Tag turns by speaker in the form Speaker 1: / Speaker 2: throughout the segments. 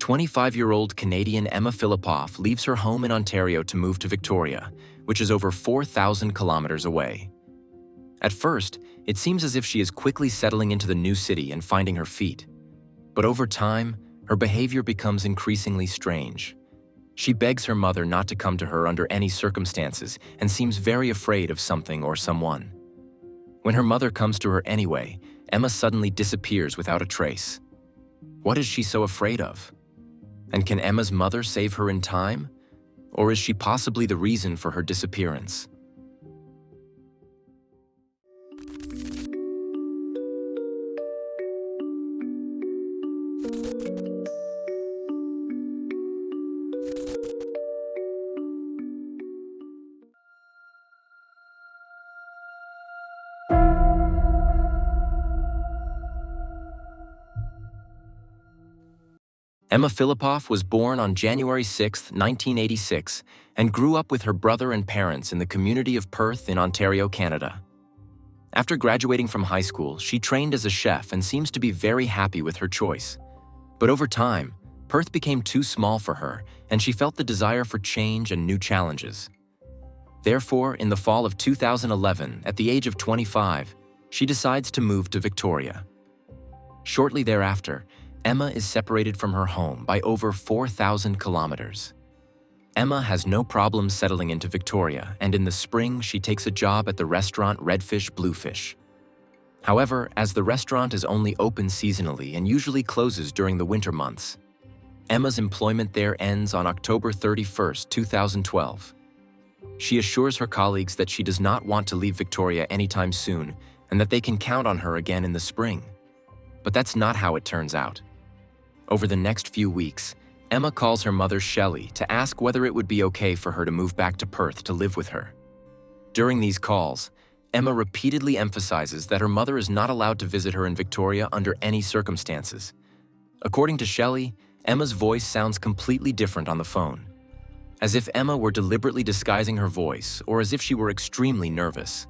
Speaker 1: 25-year-old Canadian Emma Fillipoff leaves her home in Ontario to move to Victoria, which is over 4,000 kilometers away. At first, it seems as if she is quickly settling into the new city and finding her feet. But over time, her behavior becomes increasingly strange. She begs her mother not to come to her under any circumstances and seems very afraid of something or someone. When her mother comes to her anyway, Emma suddenly disappears without a trace. What is she so afraid of? And can Emma's mother save her in time? Or is she possibly the reason for her disappearance? Emma Fillipoff was born on January 6, 1986, and grew up with her brother and parents in the community of Perth in Ontario, Canada. After graduating from high school, she trained as a chef and seems to be very happy with her choice. But over time, Perth became too small for her, and she felt the desire for change and new challenges. Therefore, in the fall of 2011, at the age of 25, she decides to move to Victoria. Shortly thereafter, Emma is separated from her home by over 4,000 kilometers. Emma has no problem settling into Victoria, and in the spring she takes a job at the restaurant Redfish Bluefish. However, as the restaurant is only open seasonally and usually closes during the winter months, Emma's employment there ends on October 31, 2012. She assures her colleagues that she does not want to leave Victoria anytime soon and that they can count on her again in the spring. But that's not how it turns out. Over the next few weeks, Emma calls her mother Shelley to ask whether it would be okay for her to move back to Perth to live with her. During these calls, Emma repeatedly emphasizes that her mother is not allowed to visit her in Victoria under any circumstances. According to Shelley, Emma's voice sounds completely different on the phone, as if Emma were deliberately disguising her voice or as if she were extremely nervous.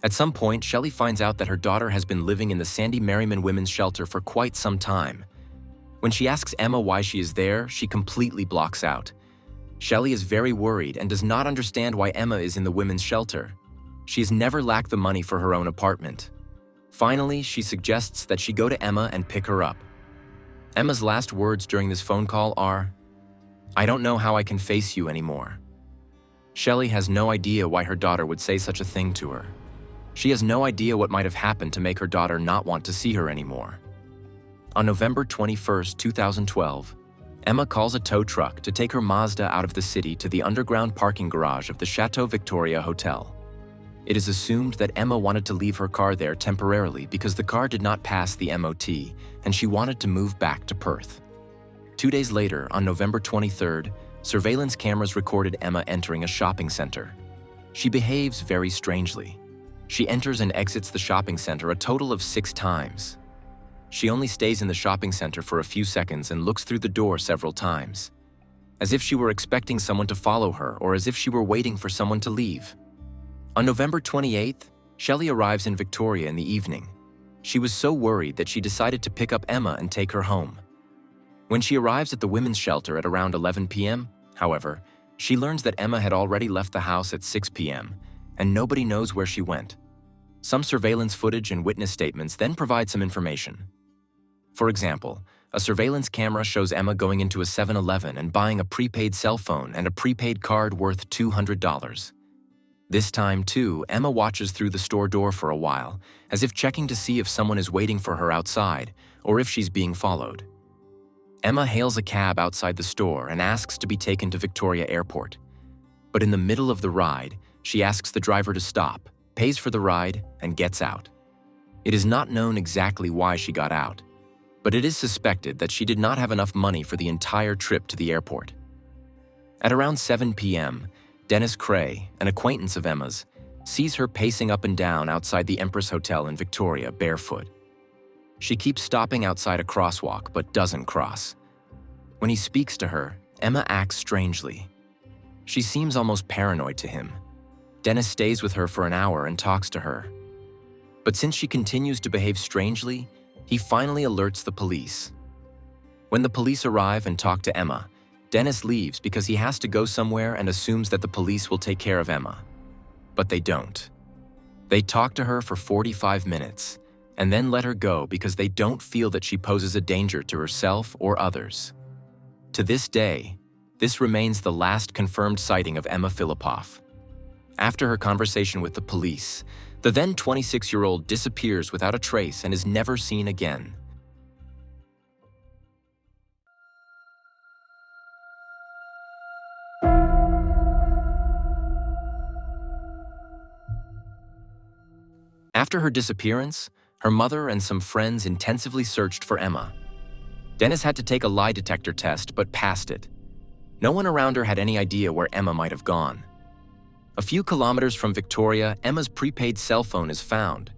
Speaker 1: At some point, Shelley finds out that her daughter has been living in the Sandy Merriman Women's Shelter for quite some time. When she asks Emma why she is there, she completely blocks out. Shelley is very worried and does not understand why Emma is in the women's shelter. She has never lacked the money for her own apartment. Finally, she suggests that she go to Emma and pick her up. Emma's last words during this phone call are, "I don't know how I can face you anymore." Shelley has no idea why her daughter would say such a thing to her. She has no idea what might have happened to make her daughter not want to see her anymore. On November 21, 2012, Emma calls a tow truck to take her Mazda out of the city to the underground parking garage of the Chateau Victoria Hotel. It is assumed that Emma wanted to leave her car there temporarily because the car did not pass the MOT, and she wanted to move back to Perth. 2 days later, on November 23rd, surveillance cameras recorded Emma entering a shopping center. She behaves very strangely. She enters and exits the shopping center a total of 6 times. She only stays in the shopping center for a few seconds and looks through the door several times, as if she were expecting someone to follow her or as if she were waiting for someone to leave. On November 28th, Shelley arrives in Victoria in the evening. She was so worried that she decided to pick up Emma and take her home. When she arrives at the women's shelter at around 11 p.m., however, she learns that Emma had already left the house at 6 p.m., and nobody knows where she went. Some surveillance footage and witness statements then provide some information. For example, a surveillance camera shows Emma going into a 7-Eleven and buying a prepaid cell phone and a prepaid card worth $200. This time, too, Emma watches through the store door for a while, as if checking to see if someone is waiting for her outside or if she's being followed. Emma hails a cab outside the store and asks to be taken to Victoria Airport. But in the middle of the ride, she asks the driver to stop, pays for the ride, and gets out. It is not known exactly why she got out, but it is suspected that she did not have enough money for the entire trip to the airport. At around 7 p.m., Dennis Cray, an acquaintance of Emma's, sees her pacing up and down outside the Empress Hotel in Victoria barefoot. She keeps stopping outside a crosswalk but doesn't cross. When he speaks to her, Emma acts strangely. She seems almost paranoid to him. Dennis stays with her for an hour and talks to her. But since she continues to behave strangely, he finally alerts the police. When the police arrive and talk to Emma, Dennis leaves because he has to go somewhere and assumes that the police will take care of Emma. But they don't. They talk to her for 45 minutes and then let her go because they don't feel that she poses a danger to herself or others. To this day, this remains the last confirmed sighting of Emma Fillipoff. After her conversation with the police, the then 26-year-old disappears without a trace and is never seen again. After her disappearance, her mother and some friends intensively searched for Emma. Dennis had to take a lie detector test but passed it. No one around her had any idea where Emma might have gone. A few kilometers from Victoria, Emma's prepaid cell phone is found.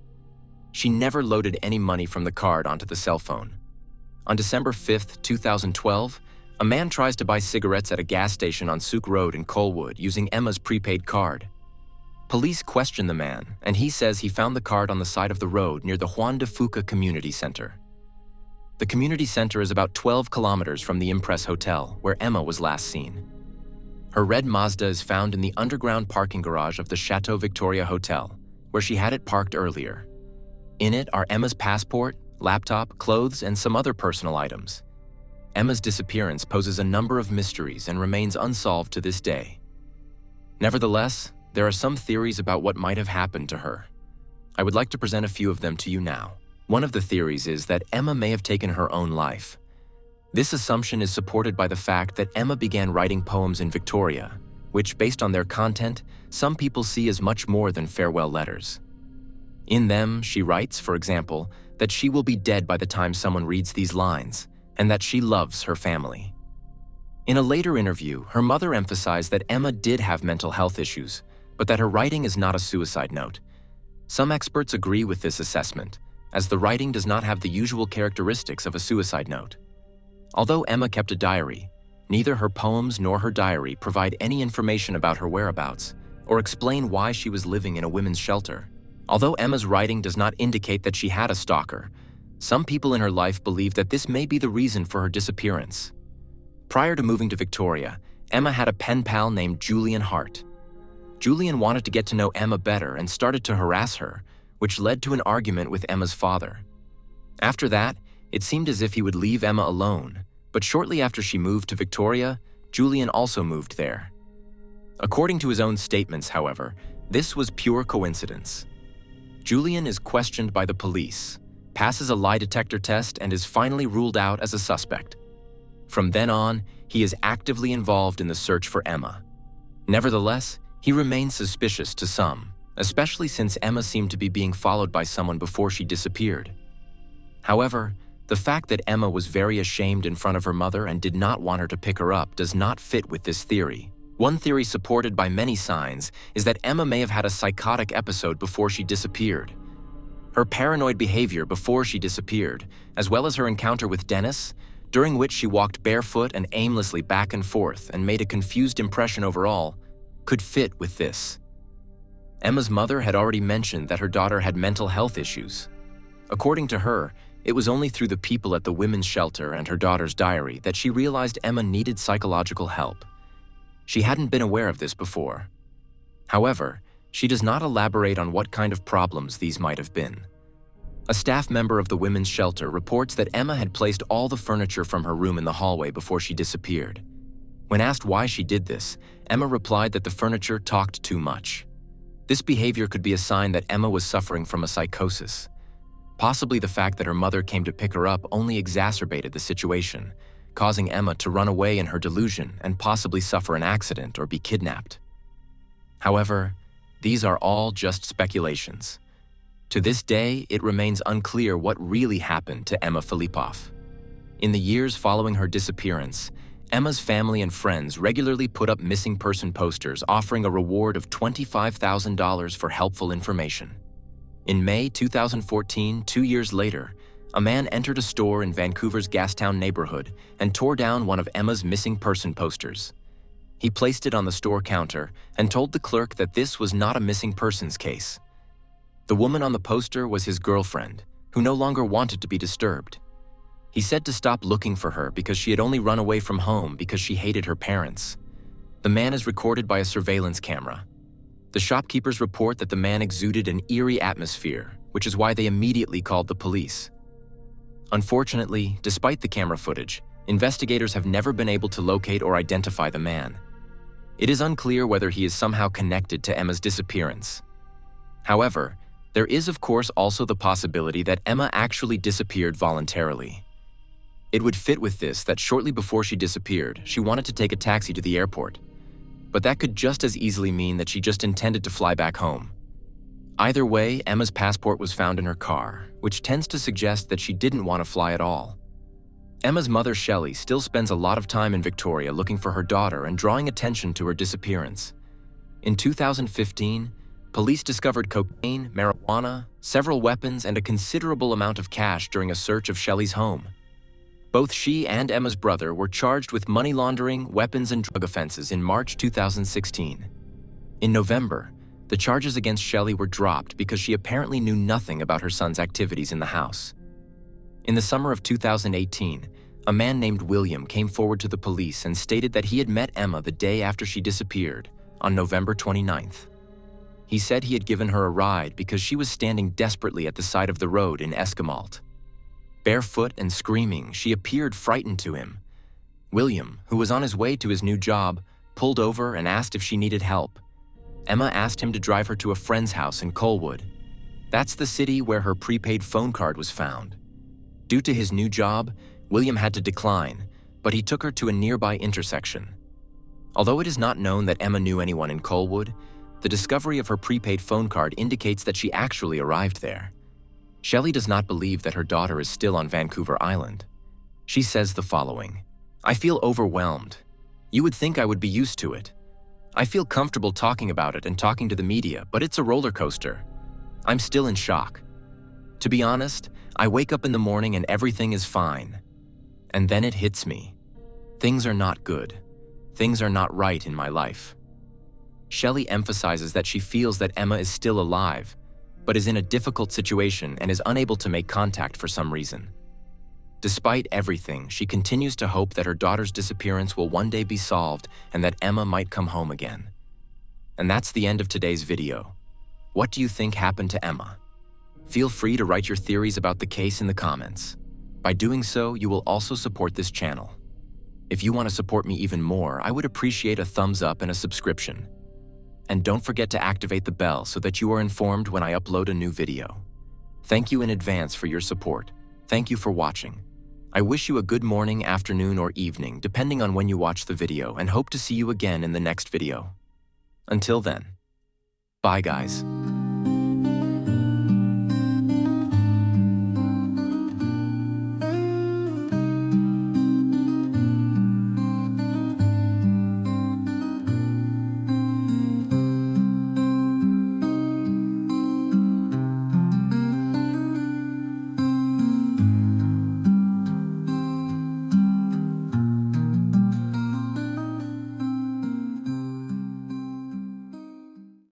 Speaker 1: She never loaded any money from the card onto the cell phone. On December 5, 2012, a man tries to buy cigarettes at a gas station on Souk Road in Colwood using Emma's prepaid card. Police question the man, and he says he found the card on the side of the road near the Juan de Fuca Community Center. The community center is about 12 kilometers from the Impress Hotel, where Emma was last seen. Her red Mazda is found in the underground parking garage of the Chateau Victoria Hotel, where she had it parked earlier. In it are Emma's passport, laptop, clothes, and some other personal items. Emma's disappearance poses a number of mysteries and remains unsolved to this day. Nevertheless, there are some theories about what might have happened to her. I would like to present a few of them to you now. One of the theories is that Emma may have taken her own life. This assumption is supported by the fact that Emma began writing poems in Victoria, which, based on their content, some people see as much more than farewell letters. In them, she writes, for example, that she will be dead by the time someone reads these lines, and that she loves her family. In a later interview, her mother emphasized that Emma did have mental health issues, but that her writing is not a suicide note. Some experts agree with this assessment, as the writing does not have the usual characteristics of a suicide note. Although Emma kept a diary, neither her poems nor her diary provide any information about her whereabouts or explain why she was living in a women's shelter. Although Emma's writing does not indicate that she had a stalker, some people in her life believe that this may be the reason for her disappearance. Prior to moving to Victoria, Emma had a pen pal named Julian Hart. Julian wanted to get to know Emma better and started to harass her, which led to an argument with Emma's father. After that, it seemed as if he would leave Emma alone, but shortly after she moved to Victoria, Julian also moved there. According to his own statements, however, this was pure coincidence. Julian is questioned by the police, passes a lie detector test, and is finally ruled out as a suspect. From then on, he is actively involved in the search for Emma. Nevertheless, he remains suspicious to some, especially since Emma seemed to be being followed by someone before she disappeared. However, the fact that Emma was very ashamed in front of her mother and did not want her to pick her up does not fit with this theory. One theory supported by many signs is that Emma may have had a psychotic episode before she disappeared. Her paranoid behavior before she disappeared, as well as her encounter with Dennis, during which she walked barefoot and aimlessly back and forth and made a confused impression overall, could fit with this. Emma's mother had already mentioned that her daughter had mental health issues. According to her, it was only through the people at the women's shelter and her daughter's diary that she realized Emma needed psychological help. She hadn't been aware of this before. However, she does not elaborate on what kind of problems these might have been. A staff member of the women's shelter reports that Emma had placed all the furniture from her room in the hallway before she disappeared. When asked why she did this, Emma replied that the furniture talked too much. This behavior could be a sign that Emma was suffering from a psychosis. Possibly the fact that her mother came to pick her up only exacerbated the situation, causing Emma to run away in her delusion and possibly suffer an accident or be kidnapped. However, these are all just speculations. To this day, it remains unclear what really happened to Emma Fillipoff. In the years following her disappearance, Emma's family and friends regularly put up missing person posters offering a reward of $25,000 for helpful information. In May 2014, 2 years later, a man entered a store in Vancouver's Gastown neighborhood and tore down one of Emma's missing person posters. He placed it on the store counter and told the clerk that this was not a missing persons case. The woman on the poster was his girlfriend, who no longer wanted to be disturbed. He said to stop looking for her because she had only run away from home because she hated her parents. The man is recorded by a surveillance camera. The shopkeepers report that the man exuded an eerie atmosphere, which is why they immediately called the police. Unfortunately, despite the camera footage, investigators have never been able to locate or identify the man. It is unclear whether he is somehow connected to Emma's disappearance. However, there is of course also the possibility that Emma actually disappeared voluntarily. It would fit with this that shortly before she disappeared, she wanted to take a taxi to the airport. But that could just as easily mean that she just intended to fly back home. Either way, Emma's passport was found in her car, which tends to suggest that she didn't want to fly at all. Emma's mother, Shelley, still spends a lot of time in Victoria looking for her daughter and drawing attention to her disappearance. In 2015, police discovered cocaine, marijuana, several weapons, and a considerable amount of cash during a search of Shelley's home. Both she and Emma's brother were charged with money laundering, weapons, and drug offenses in March 2016. In November, the charges against Shelley were dropped because she apparently knew nothing about her son's activities in the house. In the summer of 2018, a man named William came forward to the police and stated that he had met Emma the day after she disappeared, on November 29th. He said he had given her a ride because she was standing desperately at the side of the road in Esquimalt. Barefoot and screaming, she appeared frightened to him. William, who was on his way to his new job, pulled over and asked if she needed help. Emma asked him to drive her to a friend's house in Colwood. That's the city where her prepaid phone card was found. Due to his new job, William had to decline, but he took her to a nearby intersection. Although it is not known that Emma knew anyone in Colwood, the discovery of her prepaid phone card indicates that she actually arrived there. Shelley does not believe that her daughter is still on Vancouver Island. She says the following: "I feel overwhelmed. You would think I would be used to it. I feel comfortable talking about it and talking to the media, but it's a roller coaster. I'm still in shock. To be honest, I wake up in the morning and everything is fine. And then it hits me. Things are not good. Things are not right in my life." Shelley emphasizes that she feels that Emma is still alive, but is in a difficult situation and is unable to make contact for some reason. Despite everything, she continues to hope that her daughter's disappearance will one day be solved and that Emma might come home again. And that's the end of today's video. What do you think happened to Emma? Feel free to write your theories about the case in the comments. By doing so, you will also support this channel. If you want to support me even more, I would appreciate a thumbs up and a subscription. And don't forget to activate the bell so that you are informed when I upload a new video. Thank you in advance for your support. Thank you for watching. I wish you a good morning, afternoon, or evening, depending on when you watch the video, and hope to see you again in the next video. Until then, bye guys.